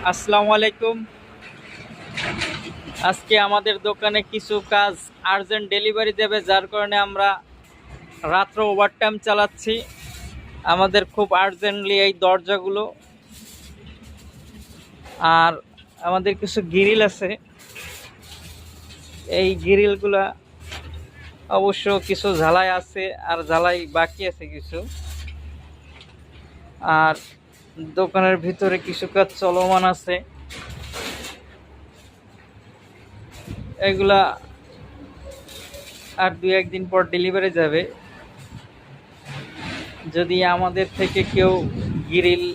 আসসালামু আলাইকুম। আজকে আমাদের দোকানে কিছু কাজ আর্জেন্ট ডেলিভারি দেবে, যার কারণে আমরা রাত্র ওভারটাইম চালাচ্ছি। আমাদের খুব আর্জেন্টলি এই দরজাগুলো আর আমাদের কিছু গ্রিল আছে। এই গ্রিলগুলা অবশ্য কিছু ঝালাই আছে আর ঝালাই বাকি আছে কিছু। আর দোকানের ভিতরে কিছু কাজ চলমান আছে। এগুলা আর 2-1 দিন পর ডেলিভারি যাবে। যদি আমাদের থেকে কেউ গ্রিল,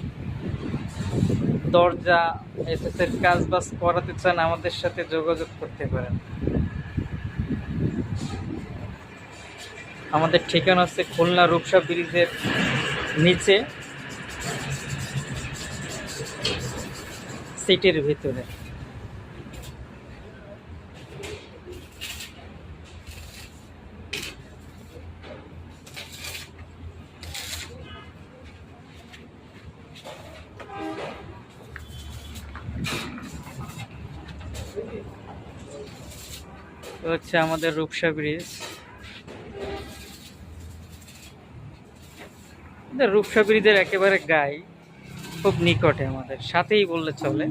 দরজা, এসএসের কাজ বাজ করাতে চান, আমাদের সাথে যোগাযোগ করতে পারেন। আমাদের ঠিকানা হচ্ছে খুলনা রূপসা ব্রিজের নিচে, সিটির ভিতরে। তো হচ্ছে আমাদের রূপসা ব্রিজ। রূপসা ব্রিজের একেবারে গায়ে, খুব নিকটে, আমাদের সাথেই বললে চলে।